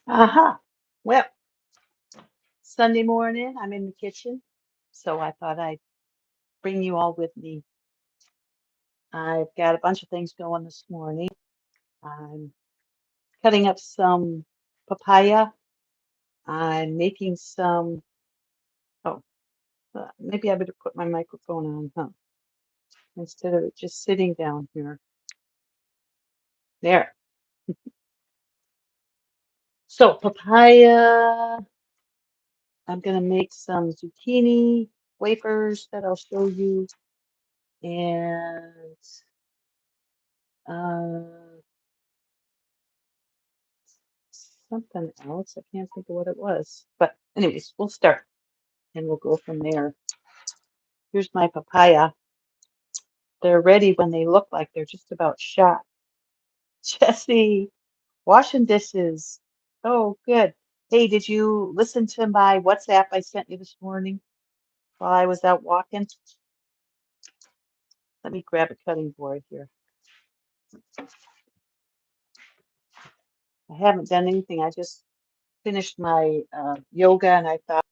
Aha. Well, Sunday morning, I'm in the kitchen, so I thought I'd bring you all with me. I've got a bunch of things going this morning. I'm cutting up some papaya. I'm making some, oh, maybe I better put my microphone on, huh? Instead of it just sitting down here. There. So, papaya, I'm going to make some zucchini wafers that I'll show you. And uh, something else. I can't think of what it was. But anyways, we'll start and we'll go from there. Here's my papaya. They're ready when they look like they're just about shot. Jesse, washing dishes. Oh, good. Hey, did you listen to my WhatsApp I sent you this morning while I was out walking? Let me grab a cutting board here. I haven't done anything. I just finished my yoga and I thought,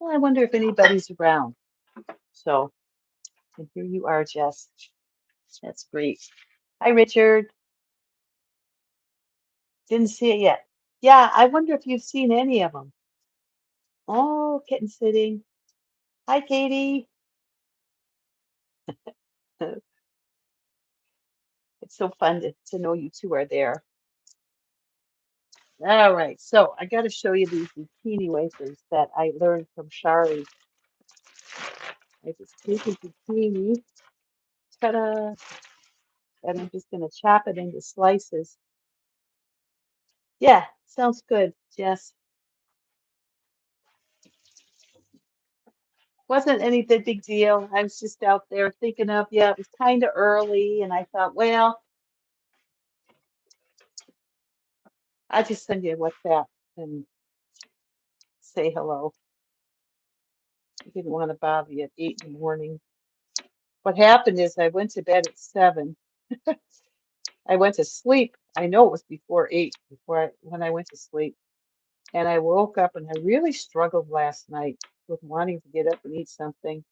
well, I wonder if anybody's around. So, and here you are, Jess. That's great. Hi, Richard. Didn't see it yet. Yeah, I wonder if you've seen any of them. Oh, kitten sitting. Hi, Katie. It's so fun to know you two are there. All right, so I got to show you these zucchini wafers that I learned from Shari. I just take a zucchini, ta-da, and I'm just going to chop it into slices. Yeah, sounds good, Jess. Wasn't any big deal. I was just out there thinking of, yeah, it was kind of early, and I thought, well, I'll just send you a WhatsApp and say hello. I didn't want to bother you at 8 in the morning. What happened is I went to bed at 7. I went to sleep. I know it was before 8 when I went to sleep. And I woke up and I really struggled last night with wanting to get up and eat something.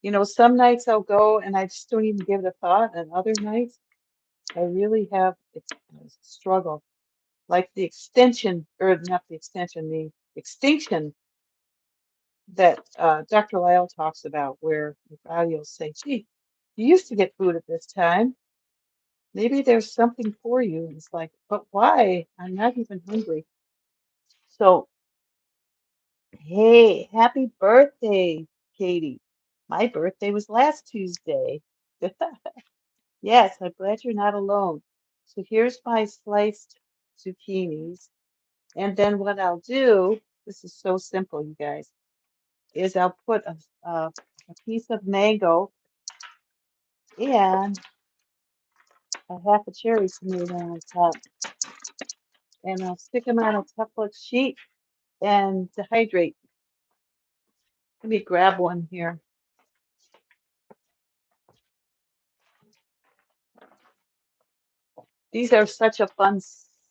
You know, some nights I'll go and I just don't even give it a thought, and other nights I really have a struggle. Like the extension, or not the extension, the extinction that Dr. Lyle talks about, where your body will say, gee, you used to get food at this time. Maybe there's something for you. And it's like, but why? I'm not even hungry. So, hey, happy birthday, Katie. My birthday was last Tuesday. Yes, I'm glad you're not alone. So here's my sliced zucchinis. And then what I'll do, this is so simple, you guys, is I'll put a piece of mango and a half a cherry tomato on top. And I'll stick them on a Teflon sheet and dehydrate. Let me grab one here. These are such a fun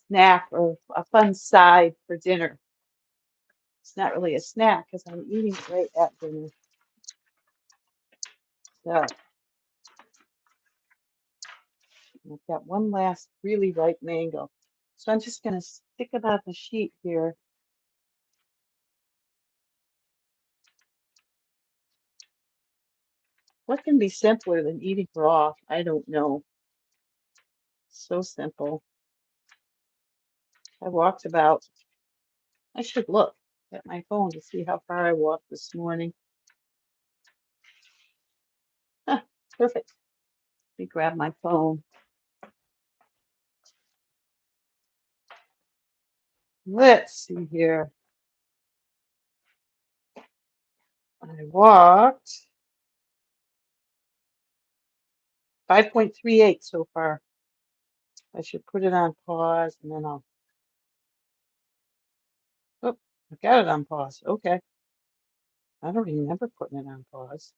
snack or a fun side for dinner. It's not really a snack because I'm eating it right at dinner. So I've got one last really ripe mango. So I'm just going to stick it on the sheet here. What can be simpler than eating raw? I don't know. So simple. I walked about, I should look at my phone to see how far I walked this morning. Huh, perfect. Let me grab my phone. Let's see here. I walked 5.38 so far. I should put it on pause and then oh, I got it on pause. Okay. I don't remember putting it on pause,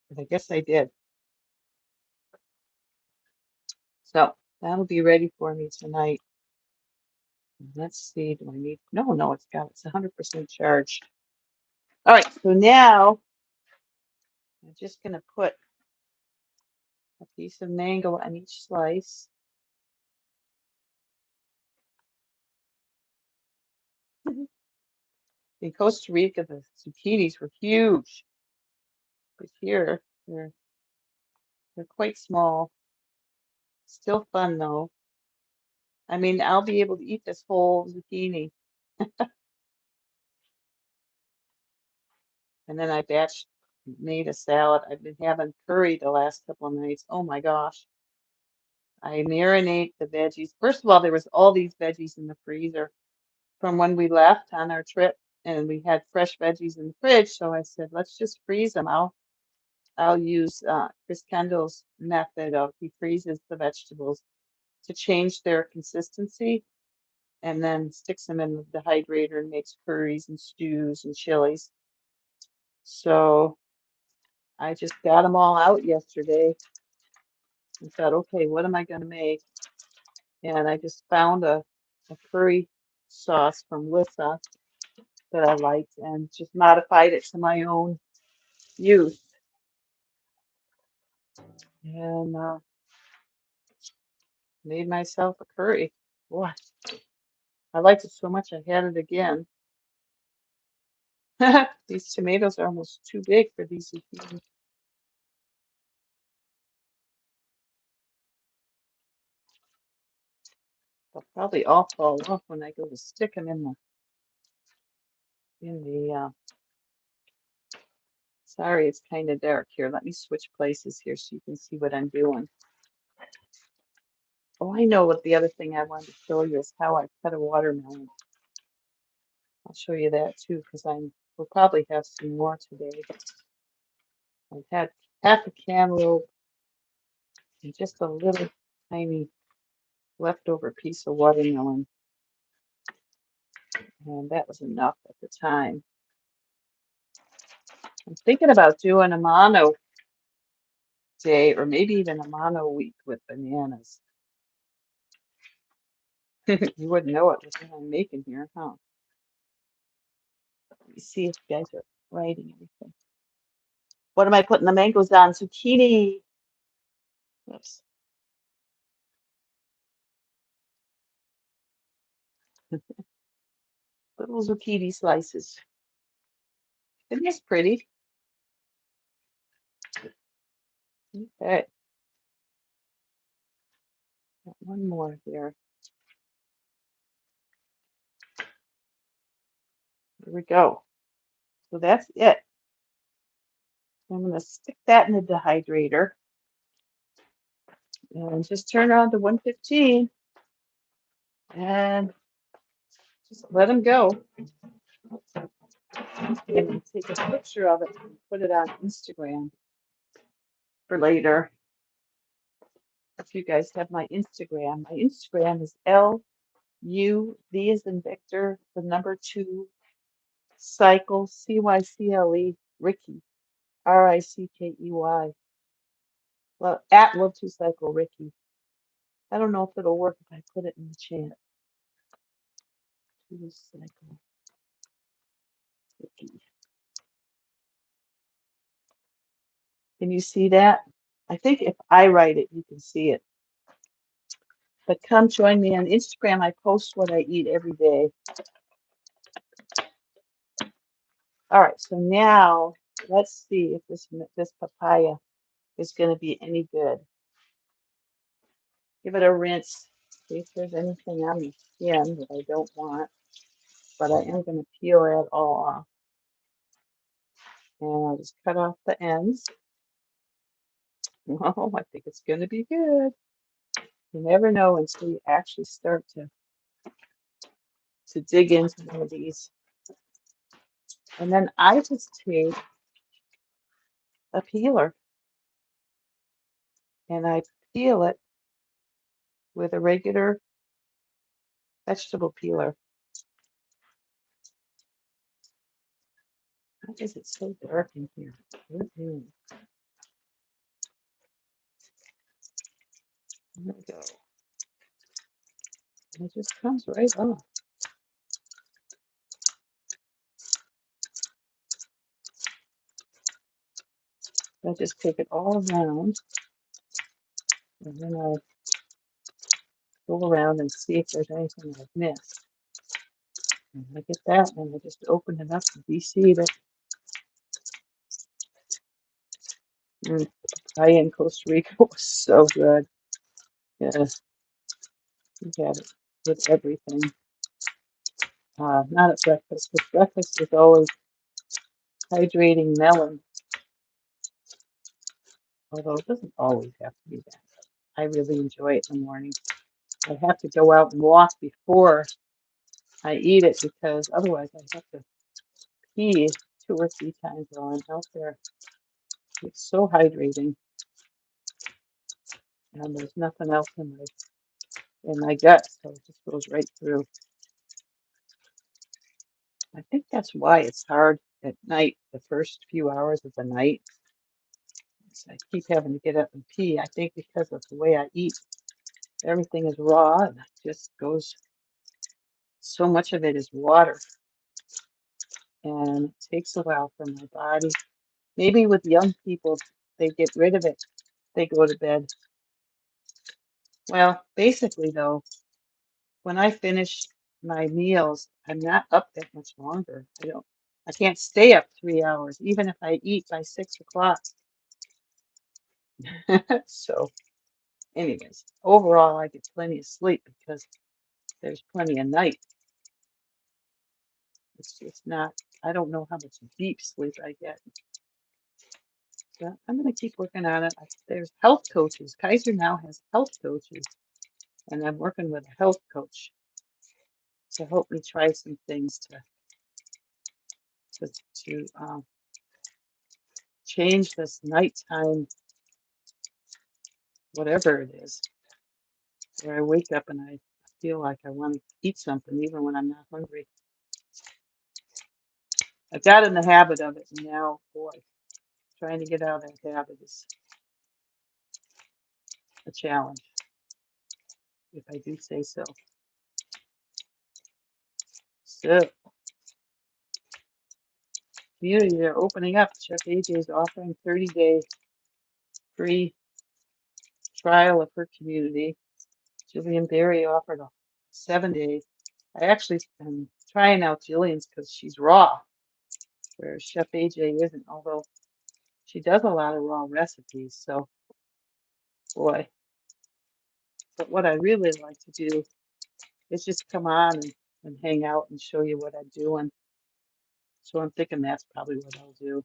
but I guess I did. So that'll be ready for me tonight. Let's see, do I need, no, it's 100% charged. All right, so now I'm just gonna put a piece of mango on each slice. In Costa Rica, the zucchinis were huge, but here they're quite small. Still fun though. I mean, I'll be able to eat this whole zucchini. And then I made a salad. I've been having curry the last couple of nights. Oh my gosh. I marinate the veggies. First of all, there was all these veggies in the freezer from when we left on our trip, and we had fresh veggies in the fridge. So I said, let's just freeze them. I'll use Chris Kendall's method of he freezes the vegetables to change their consistency and then sticks them in the dehydrator and makes curries and stews and chilies. So I just got them all out yesterday and thought, okay, what am I going to make? And I just found a curry sauce from Lissa that I liked and just modified it to my own use. And made myself a curry. Boy, I liked it so much I had it again. These tomatoes are almost too big for these zucchini. They'll probably all fall off when I go to stick them in the sorry, it's kind of dark here. Let me switch places here so you can see what I'm doing. Oh, I know what the other thing I wanted to show you is how I cut a watermelon. I'll show you that too, because we'll probably have some more today. I've had half a cantaloupe and just a little tiny leftover piece of watermelon. And that was enough at the time. I'm thinking about doing a mono day or maybe even a mono week with bananas. You wouldn't know it with what I'm making here, huh? Let me see if you guys are writing anything. What am I putting the mangoes on? Zucchini. Oops. Little zucchini slices. Isn't this pretty? Okay. Got one more here. Here we go. So that's it. I'm going to stick that in the dehydrator and just turn on to 115 and just let them go. And take a picture of it and put it on Instagram for later. If you guys have my Instagram is LUV as in Victor, the number 2 cycle CYCLE Ricky RICKEY. Well, at Love to Cycle Ricky. I don't know if it'll work if I put it in the chat. To cycle Ricky. Can you see that? I think if I write it, you can see it. But come join me on Instagram. I post what I eat every day. All right, so now let's see if this papaya is going to be any good. Give it a rinse. See if there's anything on the skin that I don't want. But I am going to peel it all off. And I'll just cut off the ends. Oh, I think it's going to be good. You never know until you actually start to dig into one of these. And then I just take a peeler and I peel it with a regular vegetable peeler. Why is it so dark in here? There we go. And it just comes right off. I just take it all around, and then I go around and see if there's anything I've missed. And I get that, and I just open it up and de-seed it. Papaya in Costa Rica was so good. Yes, we had it with everything. Not at breakfast, because breakfast is always hydrating melon, although it doesn't always have to be that. I really enjoy it in the morning. I have to go out and walk before I eat it because otherwise I have to pee 2 or 3 times while I'm out there. It's so hydrating, and there's nothing else in my gut, so it just goes right through. I think that's why it's hard at night, the first few hours of the night. I keep having to get up and pee. I think because of the way I eat, everything is raw and it just goes, so much of it is water, and it takes a while for my body. Maybe with young people, they get rid of it. They go to bed. Well, basically, though, when I finish my meals, I'm not up that much longer. I can't stay up 3 hours, even if I eat by 6 o'clock. So, anyways, overall, I get plenty of sleep because there's plenty of night. It's not, I don't know how much deep sleep I get. But I'm going to keep working on it. There's health coaches. Kaiser now has health coaches, and I'm working with a health coach to help me try some things to change this nighttime, whatever it is, where I wake up and I feel like I want to eat something even when I'm not hungry. I got in the habit of it, and now, boy, trying to get out of that habit is a challenge, if I do say so. So, communities are opening up. Chef AJ is offering 30-day free trial of her community. Jillian Berry offered a 7 days. I actually am trying out Jillian's because she's raw, whereas Chef AJ isn't, although she does a lot of raw recipes. So, boy. But what I really like to do is just come on and hang out and show you what I do. And so I'm thinking that's probably what I'll do.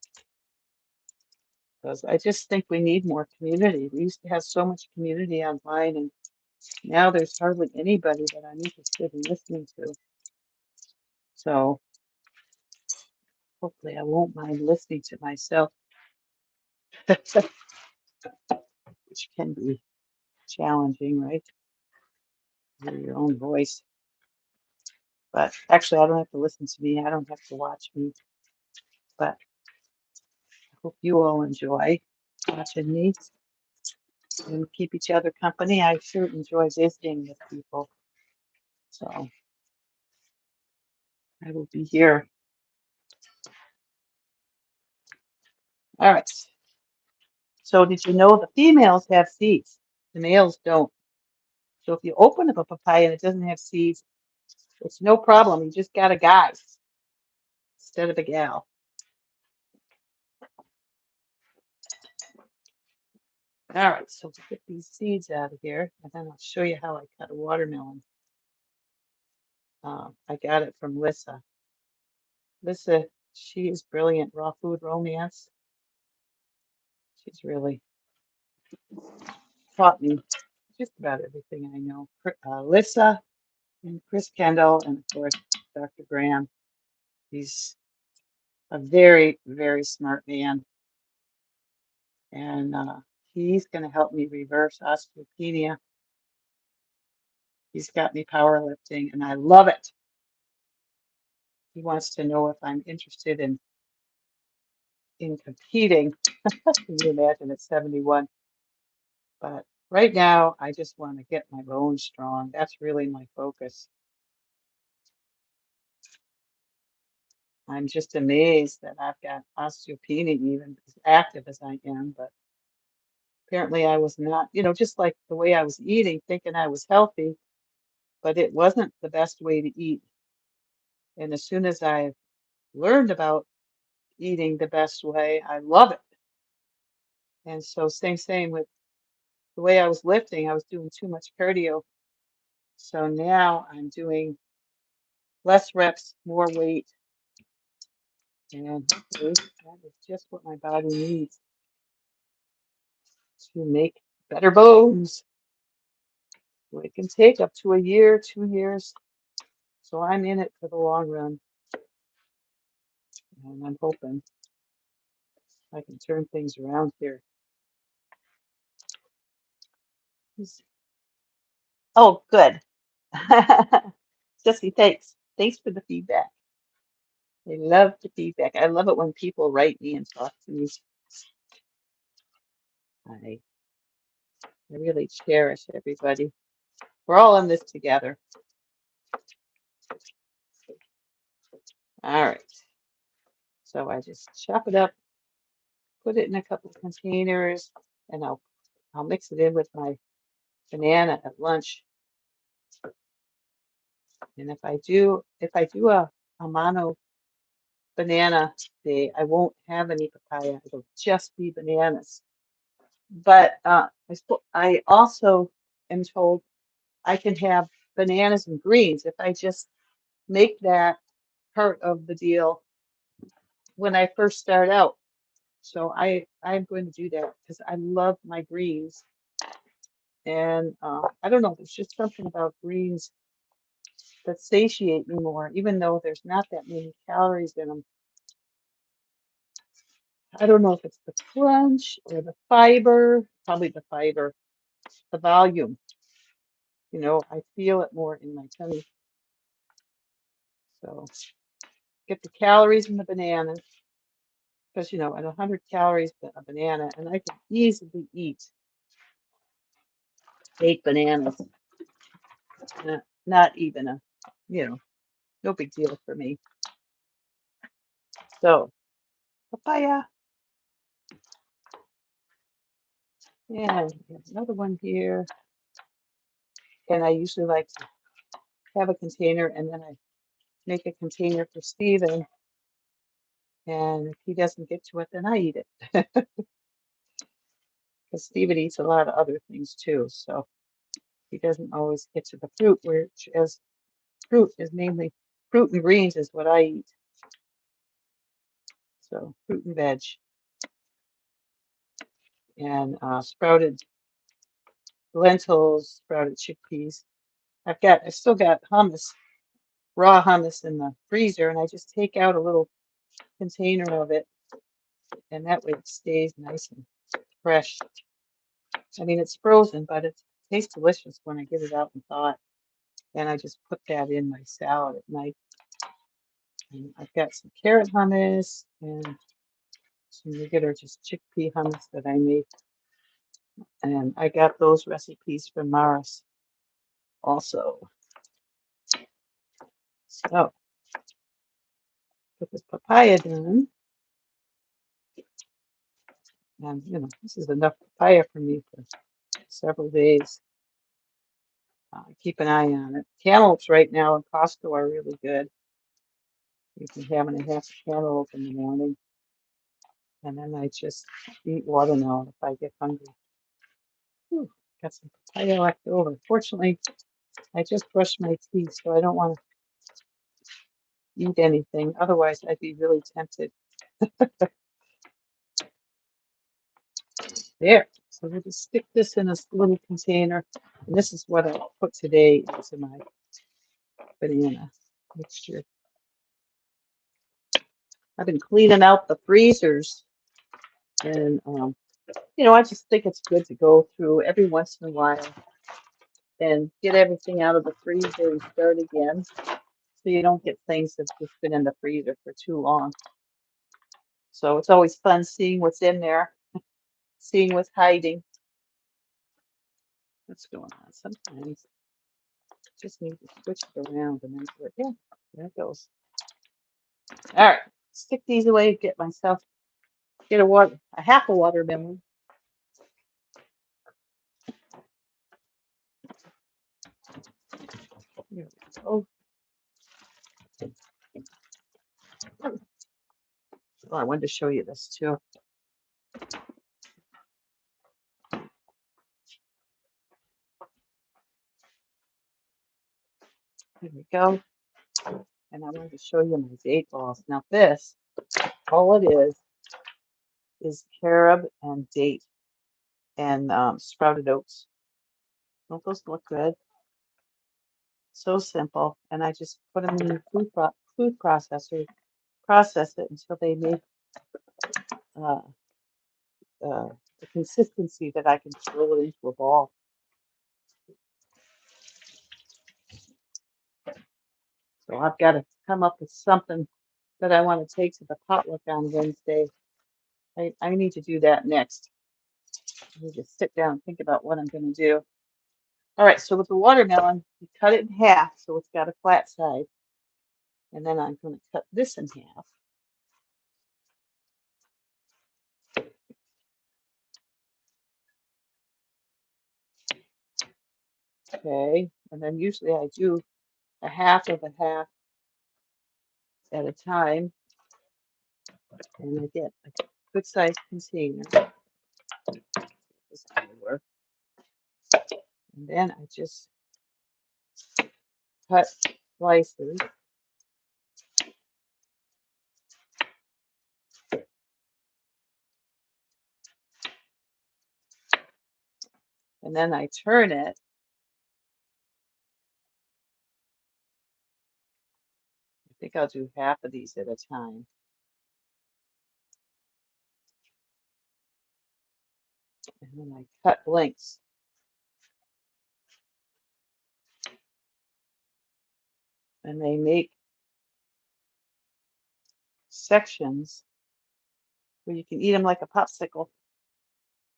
Because I just think we need more community. We used to have so much community online, and now there's hardly anybody that I'm interested in listening to. So hopefully I won't mind listening to myself, which can be challenging, right? Hear your own voice. But actually, I don't have to listen to me. I don't have to watch me. But I hope you all enjoy watching me and keep each other company. I sure enjoy visiting with people. So I will be here. All right. So did you know the females have seeds? The males don't. So if you open up a papaya and it doesn't have seeds, it's no problem. You just got a guy instead of a gal. All right, so to get these seeds out of here, and then I'll show you how I cut a watermelon. I got it from Lissa. Lissa, she is brilliant. Raw Food Romance. She's really taught me just about everything I know. Lissa and Chris Kendall, and of course, Dr. Graham. He's a very, very smart man, and he's going to help me reverse osteopenia. He's got me powerlifting, and I love it. He wants to know if I'm interested in competing. Can you imagine at 71? But Right now, I just want to get my bones strong. That's really my focus. I'm just amazed that I've got osteopenia even as active as I am, but apparently I was not, just like the way I was eating, thinking I was healthy, but it wasn't the best way to eat. And as soon as I learned about eating the best way, I love it. And so same with the way I was lifting, I was doing too much cardio. So now I'm doing less reps, more weight, and hopefully that is just what my body needs to make better bones. So it can take up to a year, 2 years. So I'm in it for the long run, and I'm hoping I can turn things around here. Oh, good. Jesse, thanks. Thanks for the feedback. I love the feedback. I love it when people write me and talk to me. I really cherish everybody. We're all in this together. All right. So I just chop it up, put it in a couple of containers, and I'll mix it in with my banana at lunch. And if I do a mono banana day, I won't have any papaya. It'll just be bananas. But I also am told I can have bananas and greens if I just make that part of the deal when I first start out. So I'm going to do that because I love my greens. And I don't know, there's just something about greens that satiate me more, even though there's not that many calories in them. I don't know if it's the crunch or the fiber, probably the fiber, the volume. I feel it more in my tummy. So get the calories in the bananas, because at 100 calories a banana, and I can easily eat 8 bananas. Not even no big deal for me. So papaya, and there's another one here. And I usually like to have a container, and then I make a container for Steven. And if he doesn't get to it, then I eat it. Because Steven eats a lot of other things too. So he doesn't always get to the fruit, which is fruit is mainly fruit and greens is what I eat. So fruit and veg and sprouted lentils, sprouted chickpeas. I still got hummus, raw hummus in the freezer, and I just take out a little container of it, and that way it stays nice and fresh. I mean, it's frozen, but it tastes delicious when I get it out and thaw it. And I just put that in my salad at night. And I've got some carrot hummus and some regular just chickpea hummus that I made. And I got those recipes from Maris also. So put this papaya done. And this is enough papaya for me for several days. Keep an eye on it. Cantaloupes right now in Costco are really good. You can have a half a cantaloupe in the morning. And then I just eat watermelon if I get hungry. Whew, got some papaya left over. Fortunately, I just brushed my teeth, so I don't want to eat anything. Otherwise, I'd be really tempted. There. So we'll just stick this in a little container. And this is what I'll put today into my banana mixture. I've been cleaning out the freezers, and I just think it's good to go through every once in a while and get everything out of the freezer and start again, so you don't get things that's just been in the freezer for too long. So it's always fun seeing what's in there, seeing what's hiding. What's going on? Sometimes just need to switch it around and then yeah, there it goes. All right, stick these away. Get a half a watermelon. There we go. Oh, I wanted to show you this too. There we go. And I wanted to show you my date balls. Now this, all it is carob and date and sprouted oats. Don't those look good? So simple. And I just put them in the food processor, process it until they make uh, the consistency that I can throw it into a ball. So I've got to come up with something that I want to take to the potluck on Wednesday. I need to do that next. I need to sit down and think about what I'm going to do. All right, so with the watermelon, you cut it in half so it's got a flat side. And then I'm going to cut this in half. Okay, and then usually I do a half of a half at a time. And I get a good sized container. This kind of work. And then I just cut slices. And then I turn it. I think I'll do half of these at a time. And then I cut lengths. And they make sections where you can eat them like a popsicle.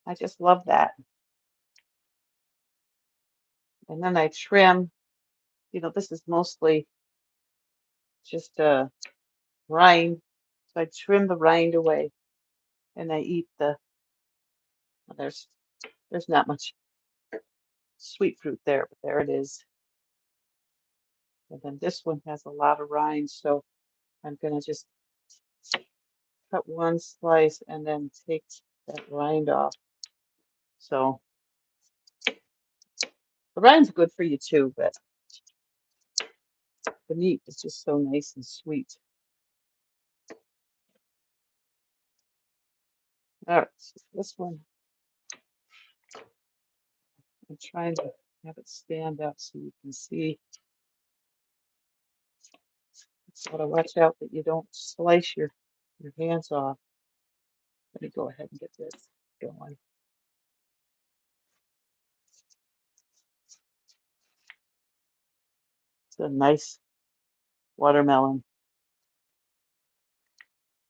I just love that. And then I trim, this is mostly just a rind. So I trim the rind away and I eat well, there's not much sweet fruit there, but there it is. And then this one has a lot of rind, so I'm gonna just cut one slice and then take that rind off. So the rind's good for you too, but the meat is just so nice and sweet. All right, so this one, I'm trying to have it stand up so you can see. You gotta watch out that you don't slice your hands off. Let me go ahead and get this going. It's a nice watermelon.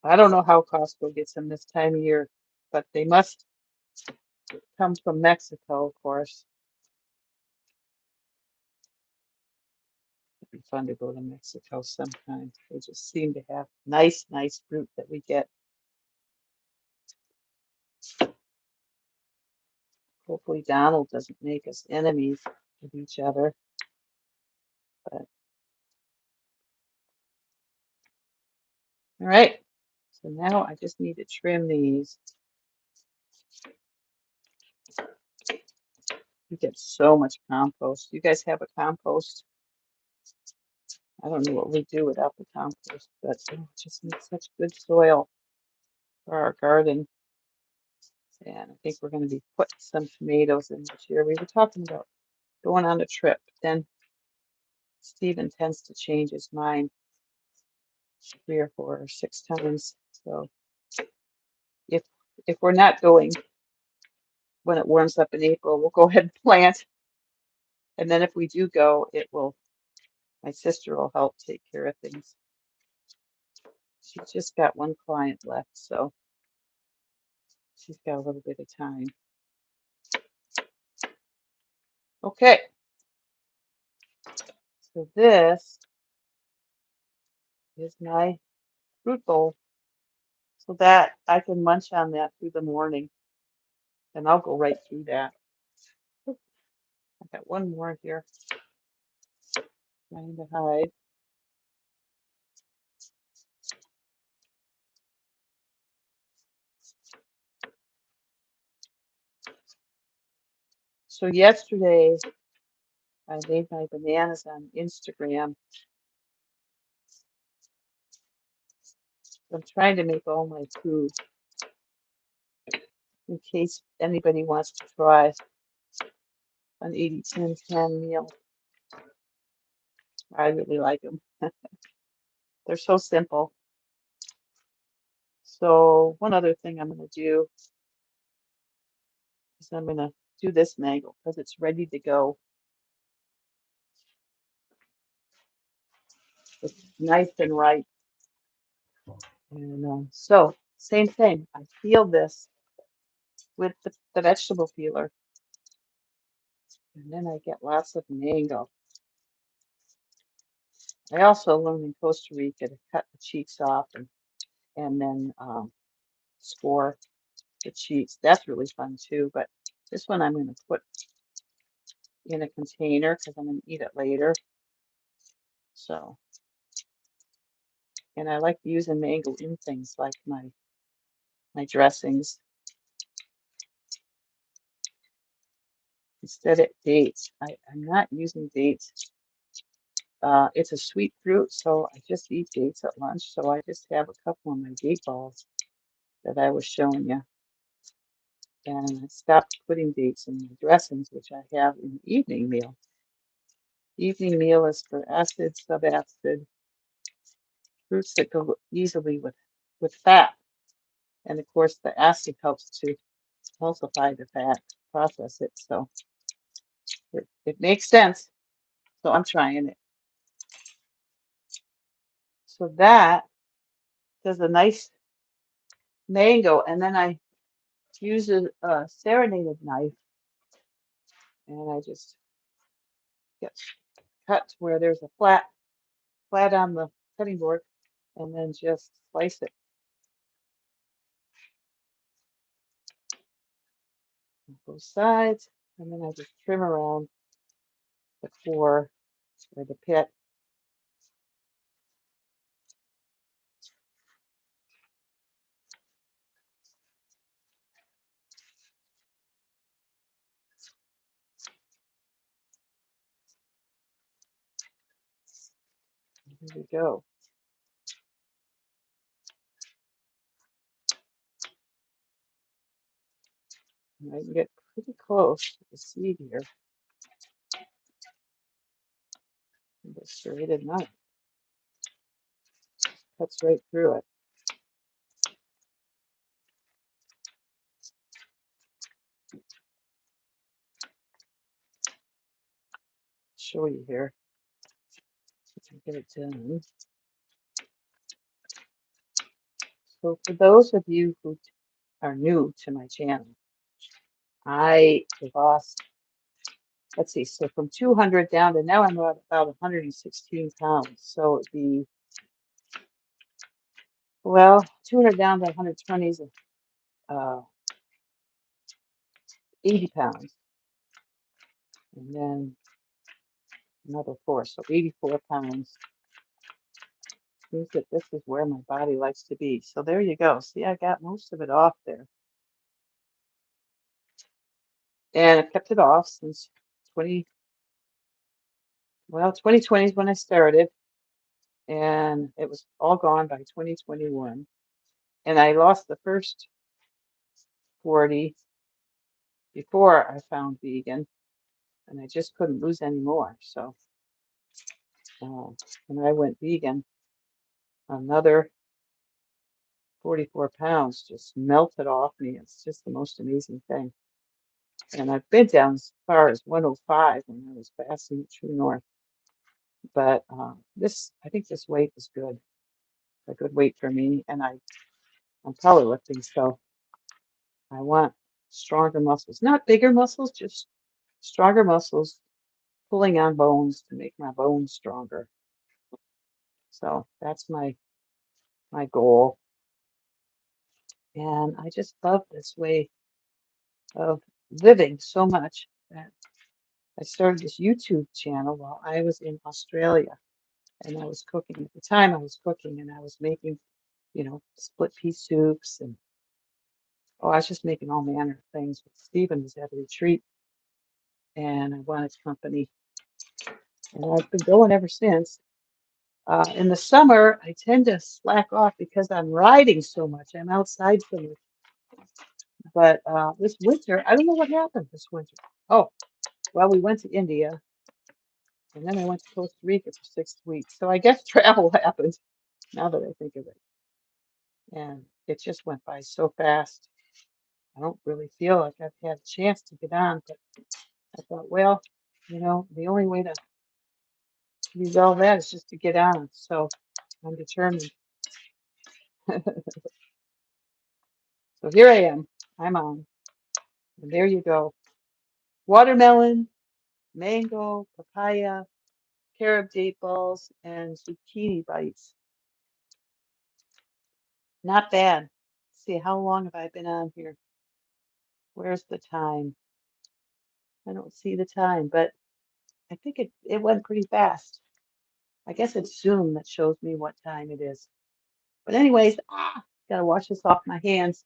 I don't know how Costco gets them this time of year, but they must come from Mexico, of course. It'd be fun to go to Mexico sometime. They just seem to have nice fruit that we get. Hopefully Donald doesn't make us enemies with each other. But all right. So now I just need to trim these. You get so much compost. You guys have a compost? I don't know what we do without the compost, but it just makes such good soil for our garden. And I think we're going to be putting some tomatoes in this year. We were talking about going on a trip. Then Stephen tends to change his mind 3 or 4 or 6 times. So if we're not going when it warms up in April, we'll go ahead and plant. And then if we do go, my sister will help take care of things. She's just got one client left, so she's got a little bit of time. Okay, so this is my fruit bowl so that I can munch on that through the morning, and I'll go right through that. Oop, I got one more here trying to hide. So yesterday I made my bananas on Instagram. I'm trying to make all my food in case anybody wants to try an 80-10-10 meal. I really like them. They're so simple. So one other thing I'm going to do is I'm going to do this mango because it's ready to go. It's nice and ripe. And so same thing. I peel this with the vegetable peeler, and then I get lots of mango. I also learned in Costa Rica to cut the cheeks off and then score the cheeks. That's really fun too. But this one I'm going to put in a container because I'm going to eat it later. So, and I like using mango in things like my dressings instead of dates. I'm not using dates. It's a sweet fruit, so I just eat dates at lunch. So I just have a couple of my date balls that I was showing you. And I stopped putting dates in the dressings, which I have in the evening meal. Evening meal is for acid, subacid, fruits that go easily with fat. And of course, the acid helps to emulsify the fat, process it. So it makes sense. So I'm trying it. So that does a nice mango. And then I use a serrated knife and I just get cut to where there's a flat on the cutting board and then just slice it on both sides. And then I just trim around the core or the pit. Here we go. And I can get pretty close to the seed here. And the serrated knife cuts right through it. Show you here. If I get it done. So for those of you who are new to my channel, I lost, let's see, so from 200 down to now I'm about 116 pounds. So it'd be, well, 200 down to 120 is 80 pounds. And then another 4, so 84 pounds. Means that this is where my body likes to be. So there you go. See, I got most of it off there. And I've kept it off since 2020 is when I started. And it was all gone by 2021. And I lost the first 40 before I found vegan. And I just couldn't lose any more. So when I went vegan, another 44 pounds just melted off me. It's just the most amazing thing. And I've been down as far as 105 when I was fasting at True North. But I think this weight is good, a good weight for me. And I'm powerlifting, so I want stronger muscles, not bigger muscles, just Stronger muscles, pulling on bones to make my bones stronger. So that's my goal. And I just love this way of living so much that I started this YouTube channel while I was in Australia and I was cooking. At the time I was cooking and I was making, split pea soups and I was just making all manner of things. But Stephen was at a retreat and I wanted company. And I've been going ever since. In the summer, I tend to slack off because I'm riding so much. I'm outside so much. But this winter, I don't know what happened this winter. Oh, well, we went to India and then I went to Costa Rica for 6 weeks. So I guess travel happened now that I think of it. And it just went by so fast. I don't really feel like I've had a chance to get on, but I thought, well, the only way to resolve that is just to get on. So I'm determined. So here I am. I'm on. And there you go. Watermelon, mango, papaya, carob date balls, and zucchini bites. Not bad. Let's see, how long have I been on here? Where's the time? I don't see the time, but I think it went pretty fast. I guess it's Zoom that shows me what time it is. But anyways, gotta wash this off my hands.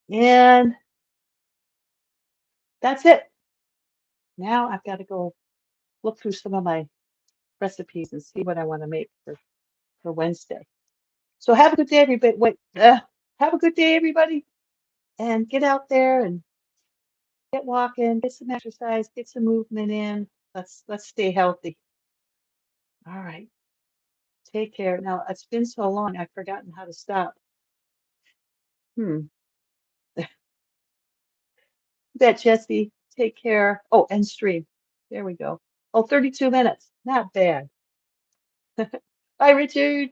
And that's it. Now I've got to go look through some of my recipes and see what I want to make for Wednesday. So have a good day, everybody. Have a good day, everybody, and get out there and get walking, get some exercise, get some movement in. Let's stay healthy. All right. Take care. Now it's been so long, I've forgotten how to stop. Hmm. Bet, Jesse. Take care. Oh, end stream. There we go. Oh, 32 minutes. Not bad. Bye, Richard.